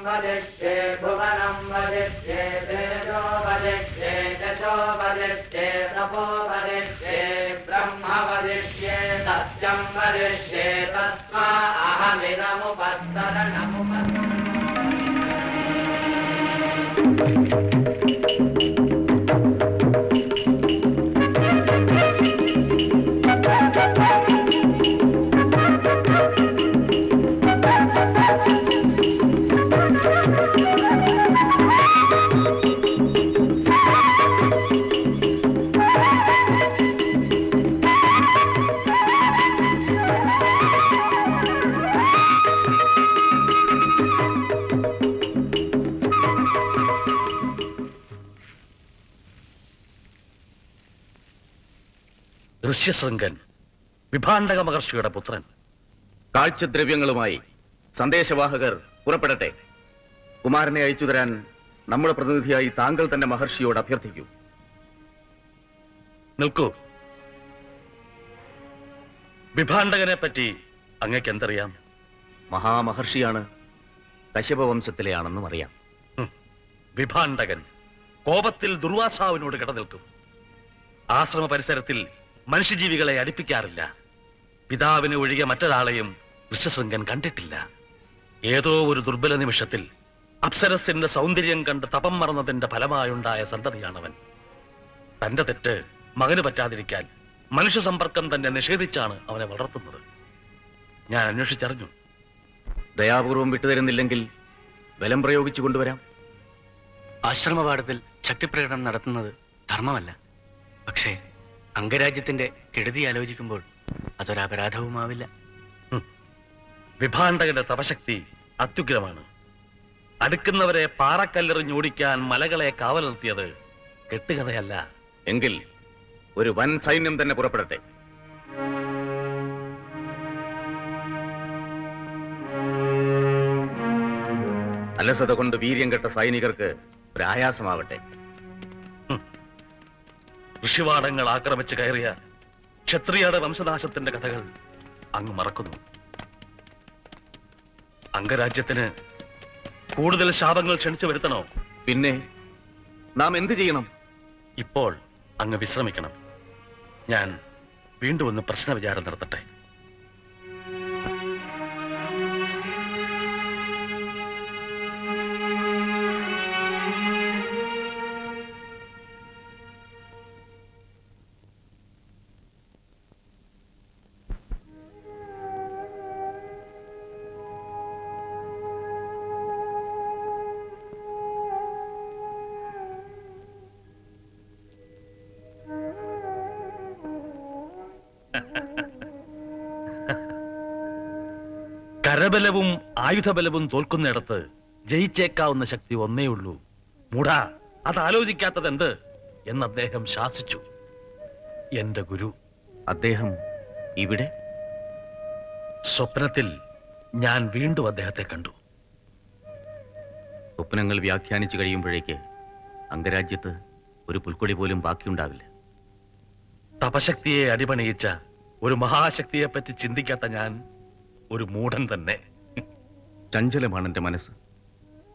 वदिष्ये भुवनं वदिष्ये तेजो वदिष्ये यशो वदिष्ये तपो वदिष्ये ब्रह्म वदिष्ये सत्यं वदिष्ये तस्मा अहमिदमुपस्तरणमुपस्तरणम् ഋഷ്യശൃംഗൻ, വിഭാണ്ഡക മഹർഷിയുടെ പുത്രൻ. കാഴ്ചദ്രവ്യങ്ങളുമായി സന്ദേശവാഹകർ പുറപ്പെടട്ടെ. കുമാരനെ അയച്ചു തരാൻ നമ്മുടെ പ്രതിനിധിയായി താങ്കൾ തന്നെ മഹർഷിയോട് അഭ്യർത്ഥിക്കൂ. നിൽക്കൂ. വിഭാണ്ഡകനെ പറ്റി അങ്ങക്ക് എന്തറിയാം? മഹാമഹർഷിയാണ്, കശ്യപ വംശത്തിലെയാണെന്നും അറിയാം. വിഭാണ്ഡകൻ കോപത്തിൽ ദുർവാസാവിനോട് കിടനിൽക്കും. ആശ്രമ പരിസരത്തിൽ മനുഷ്യജീവികളെ അടുപ്പിക്കാറില്ല. പിതാവിനെ ഒഴികെ മറ്റൊരാളെയും ഋഷ്യശൃംഗൻ കണ്ടിട്ടില്ല. ഏതോ ഒരു ദുർബല നിമിഷത്തിൽ അപ്സരസിന്റെ സൗന്ദര്യം കണ്ട് തപം മറന്നതിന്റെ ഫലമായുണ്ടായ സന്തതിയാണവൻ. തന്റെ തെറ്റ് മകന് പറ്റാതിരിക്കാൻ മനുഷ്യ സമ്പർക്കം തന്നെ നിഷേധിച്ചാണ് അവനെ വളർത്തുന്നത്. ഞാൻ അന്വേഷിച്ചറിഞ്ഞു. ദയാപൂർവം വിട്ടുതരുന്നില്ലെങ്കിൽ ബലം പ്രയോഗിച്ചു കൊണ്ടുവരാം. ആശ്രമപാഠത്തിൽ ശക്തിപ്രകടനം നടത്തുന്നത് ധർമ്മമല്ല. പക്ഷേ അംഗരാജ്യത്തിന്റെ കെടുതി ആലോചിക്കുമ്പോൾ അതൊരപരാധവുമാവില്ല. വിഭാണ്ഡകന്റെ തപശക്തി അത്യുഗ്രമാണ്. അടുക്കുന്നവരെ പാറക്കല്ലെറിഞ്ഞോടിക്കാൻ മലകളെ കാവൽ നിർത്തിയത് കെട്ടുകഥയല്ല. എങ്കിൽ ഒരു വൻ സൈന്യം തന്നെ പുറപ്പെടട്ടെ. അലസത കൊണ്ട് വീര്യം കെട്ട സൈനികർക്ക് പ്രയാസമാവട്ടെ. ഋഷിവാടങ്ങൾ ആക്രമിച്ച് കയറിയ ക്ഷത്രിയയുടെ വംശനാശത്തിന്റെ കഥകൾ അങ്ങ് മറക്കുന്നു. അംഗരാജ്യത്തിന് കൂടുതൽ ശാപങ്ങൾ ക്ഷണിച്ചു വരുത്തണോ? പിന്നെ നാം എന്തു ചെയ്യണം? ഇപ്പോൾ അങ്ങ് വിശ്രമിക്കണം. ഞാൻ വീണ്ടും ഒന്ന് പ്രശ്നവിചാരം നടത്തട്ടെ. കരബലവും ആയുധബലവും തോൽക്കുന്നിടത്ത് ജയിച്ചേക്കാവുന്ന ശക്തി ഒന്നേയുള്ളൂ. മൂഢാ, അത് ആലോചിക്കാത്തതെന്ത് എന്ന് അദ്ദേഹം ശാസിച്ചു. എന്റെ ഗുരു. അദ്ദേഹം ഇവിടെ? സ്വപ്നത്തിൽ ഞാൻ വീണ്ടും അദ്ദേഹത്തെ കണ്ടു. സ്വപ്നങ്ങൾ വ്യാഖ്യാനിച്ചു കഴിയുമ്പോഴേക്ക് അംഗരാജ്യത്ത് ഒരു പുൽക്കൊടി പോലും ബാക്കിയുണ്ടാവില്ല. തപശക്തിയെ അടിപണിയിച്ച ഒരു മഹാശക്തിയെ പറ്റി ചിന്തിക്കാത്ത ഞാൻ ഒരു മൂഢൻ തന്നെ. ചഞ്ചലമാണ് എന്റെ മനസ്സ്.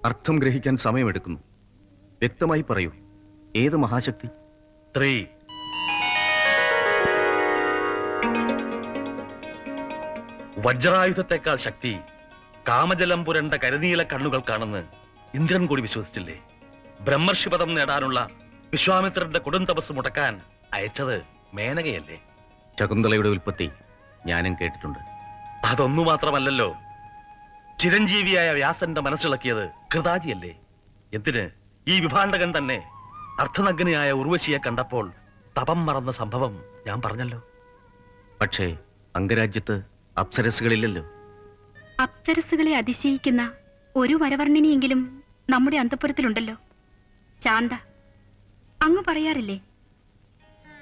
അർത്ഥം ഗ്രഹിക്കാൻ സമയമെടുക്കുന്നു. വ്യക്തമായി പറയൂ, ഏത് മഹാശക്തി? 3. വജ്രായുധത്തെക്കാൾ ശക്തി കാമജലം പുരണ്ട കരുനീല കണ്ണുകൾക്കാണെന്ന് ഇന്ദ്രൻ കൂടി വിശ്വസിച്ചില്ലേ? ബ്രഹ്മർഷിപദം നേടാനുള്ള വിശ്വാമിത്രന്റെ കൊടും തപസ് മുടക്കാൻ അയച്ചത് മേനകയല്ലേ? ശകുന്തളയുടെ ഉൽപ്പത്തി ഞാനും കേട്ടിട്ടുണ്ട്. അതൊന്നു മാത്രമല്ലല്ലോ, ചിരഞ്ജീവിയായ വ്യാസന്റെ മനസ്സിളക്കിയത് കൃതാജിയല്ലേ? എന്തിന് ഈ വിഭാണ്ഡകൻ തന്നെ അർത്ഥനഗ്നയായ ഉർവശിയെ കണ്ടപ്പോൾ തപം മറന്ന സംഭവം ഞാൻ പറഞ്ഞല്ലോ. പക്ഷേ അംഗരാജ്യത്ത് അപ്സരസുകളില്ലല്ലോ. അപ്സരസുകളെ അതിശയിക്കുന്ന ഒരു വരവർണ്ണിനിയെങ്കിലും നമ്മുടെ അന്തഃപുരത്തിലുണ്ടല്ലോ. ശാന്ത, അങ്ങ് പറയാറില്ലേ?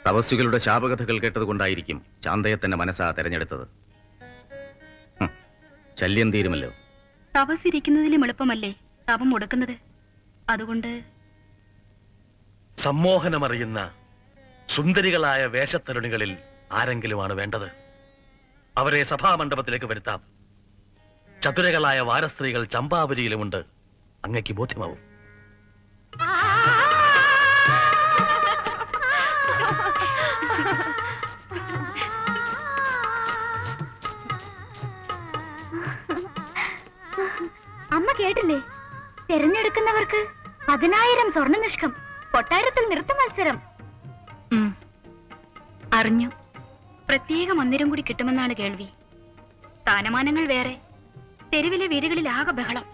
തപസ്സുകളുടെ ശാപകഥകൾ കേട്ടതുകൊണ്ടായിരിക്കും ശാന്തയെ തന്നെ മനസ്സാ തെരഞ്ഞെടുത്തത്. ശല്യം തീരുമല്ലോ. തപസ്സിരിക്കുന്നതിലും എളുപ്പമല്ലേ തപം മുടക്കുന്നത്? അതുകൊണ്ട് സമ്മോഹനമറിയുന്ന സുന്ദരികളായ വേഷത്തരുണികളിൽ ആരെങ്കിലുമാണ് വേണ്ടത്. അവരെ സഭാമണ്ഡപത്തിലേക്ക് വരുത്താം. ചതുരകളായ വാരസ്ത്രീകൾ ചമ്പാവരിയിലുമുണ്ട്. അങ്ങയ്ക്ക് ബോധ്യമാവും. അമ്മ കേട്ടില്ലേ? തെരഞ്ഞെടുക്കുന്നവർക്ക് 10,000 സ്വർണ്ണ നിഷ്കം, കൊട്ടാരത്തിൽ നൃത്ത മത്സരം. അറിഞ്ഞു. പ്രത്യേക മന്ദിരം കൂടി കിട്ടുമെന്നാണ് കേൾവി. സ്ഥാനമാനങ്ങൾ വേറെ, തെരുവിലെ വീടുകളിൽ ആകെ ബഹളം.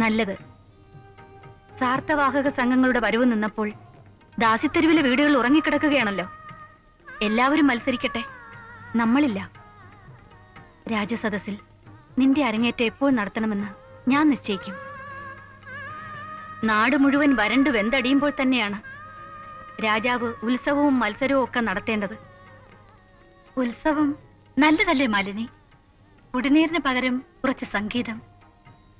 നല്ലത്. സാർത്ഥവാഹക സംഘങ്ങളുടെ വരവ് നിന്നപ്പോൾ ദാസിത്തെരുവിലെ വീടുകൾ ഉറങ്ങിക്കിടക്കുകയാണല്ലോ. എല്ലാവരും മത്സരിക്കട്ടെ, നമ്മളില്ല. രാജസദസ്സിൽ നിന്റെ അരങ്ങേറ്റം എപ്പോൾ നടത്തണമെന്ന് ഞാൻ നിശ്ചയിക്കും. നാട് മുഴുവൻ വരണ്ടു വെന്തടിയുമ്പോൾ തന്നെയാണ് രാജാവ് ഉത്സവവും മത്സരവും ഒക്കെ നടത്തേണ്ടത്. ഉത്സവം നല്ലതല്ലേ മാലിനി? കുടിനീരിന് പകരം കുറച്ച് സംഗീതം,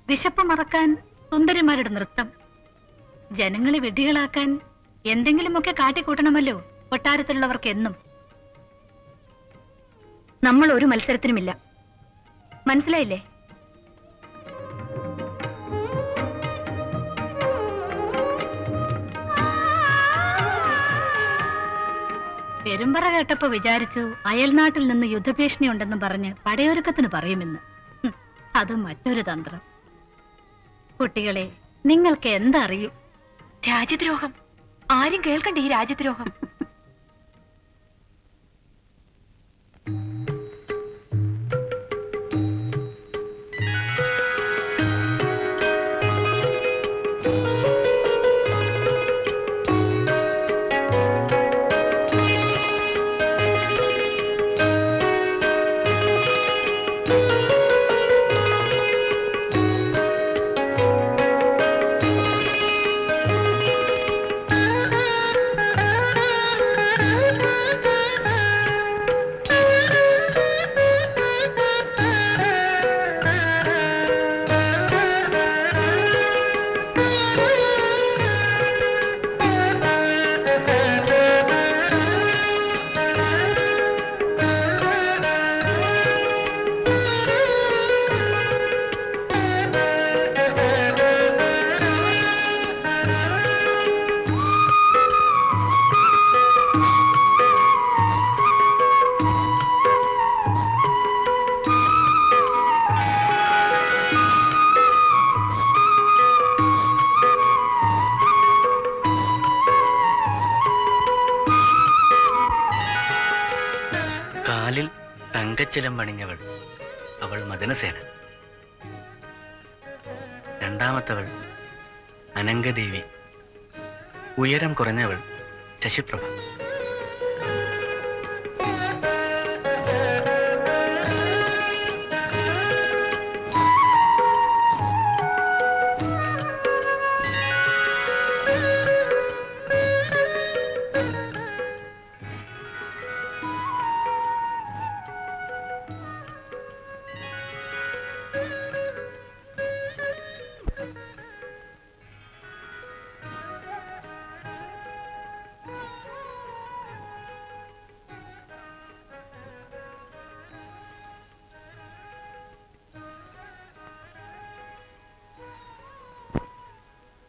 വിശപ്പ് മറക്കാൻ സുന്ദരിമാരുടെ നൃത്തം, ജനങ്ങളെ വിഡ്ഢികളാക്കാൻ എന്തെങ്കിലുമൊക്കെ കാട്ടിക്കൂട്ടണമല്ലോ കൊട്ടാരത്തിലുള്ളവർക്ക് എന്നും. നമ്മൾ ഒരു മത്സരത്തിനുമില്ല, മനസ്സിലായില്ലേ? പെരുമ്പറ കേട്ടപ്പോ വിചാരിച്ചു അയൽനാട്ടിൽ നിന്ന് യുദ്ധഭീഷണി ഉണ്ടെന്നും പറഞ്ഞ് പടയൊരുക്കത്തിന് പറയുമെന്ന്. അത് മറ്റൊരു തന്ത്രം. കുട്ടികളെ, നിങ്ങൾക്ക് എന്തറിയും? രാജ്യദ്രോഹം. ആരും കേൾക്കണ്ട ഈ രാജ്യദ്രോഹം. കാലിൽ തങ്കച്ചിലം പണിഞ്ഞവൾ അവൾ മദനസേന. രണ്ടാമത്തവൾ അനങ്കദേവി. ഉയരം കുറഞ്ഞവൾ ശശിപ്രഭ.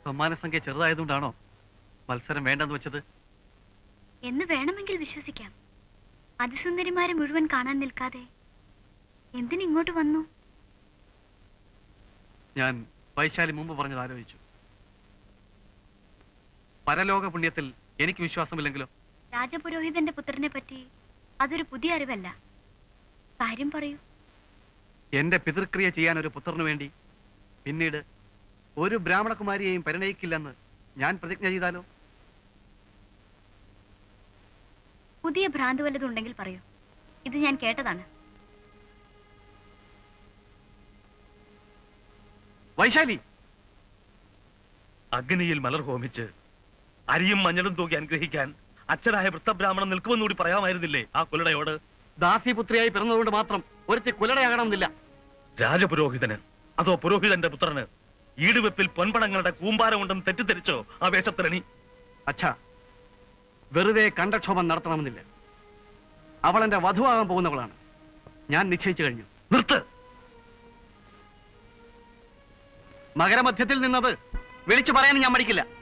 സമ്മാനസംഖ്യ ചെറുതായതുകൊണ്ടാണോ മത്സരം വേണ്ടെന്ന് വെച്ചത്? എന്ന് വേണമെങ്കിൽ വിശ്വസിക്കാം. അതിസുന്ദരിമാരെ മുഴുവൻ കാണാൻ നിൽക്കാതെ എന്തിനിങ്ങോട്ട് വന്നു? ഞാൻ വൈശാലി മുമ്പ് പറഞ്ഞത് ആലോചിച്ചു. പരലോക പുണ്യത്തിൽ എനിക്ക് വിശ്വാസമില്ലെങ്കിലോ? രാജപുരോഹിതന്റെ പുത്രനെ പറ്റി അതൊരു പുതിയ അറിവല്ല. കാര്യം പറയൂ. എന്റെ പിതൃക്രിയ ചെയ്യാൻ ഒരു പുത്രനു വേണ്ടി പിന്നീട് ഒരു ബ്രാഹ്മണകുമാരിയെയും പരിണയിക്കില്ലെന്ന് ഞാൻ പ്രതിജ്ഞ ചെയ്താലോ? പുതിയ ഭ്രാന്ത് വല്ലതുണ്ടെങ്കിൽ പറയൂ. ഇത് ഞാൻ കേട്ടതാണ്. വൈശാലി, അഗ്നിയിൽ മലർ ഹോമിച്ച് അരിയും മഞ്ഞളും തൂക്കി അനുഗ്രഹിക്കാൻ അച്ഛനായ വൃത്തബ്രാഹ്മണൻ നിൽക്കുമെന്നുകൂടി പറയാമായിരുന്നില്ലേ ആ കുലടയോട്? ദാസിപുത്രിയായി പിറന്നതുകൊണ്ട് മാത്രം ഒരുത്തി കുലടയാകണമെന്നില്ല. രാജപുരോഹിതന് അതോ പുരോഹിതന്റെ പുത്രന് ഈടുവെപ്പിൽ പൊൻപണങ്ങളുടെ കൂമ്പാരമുണ്ടെന്ന് തെറ്റിദ്ധരിച്ചോ ആ വേഷത്തിരണി? അച്ഛാ, വെറുതെ കണ്ടക്ഷോഭം നടത്തണമെന്നില്ല. അവൾ എന്റെ വധുവാകാൻ പോകുന്നവളാണ്. ഞാൻ നിശ്ചയിച്ചു കഴിഞ്ഞു. നിർത്ത്. മകരമധ്യത്തിൽ നിന്നത് വിളിച്ചു പറയാനും ഞാൻ മടിക്കില്ല.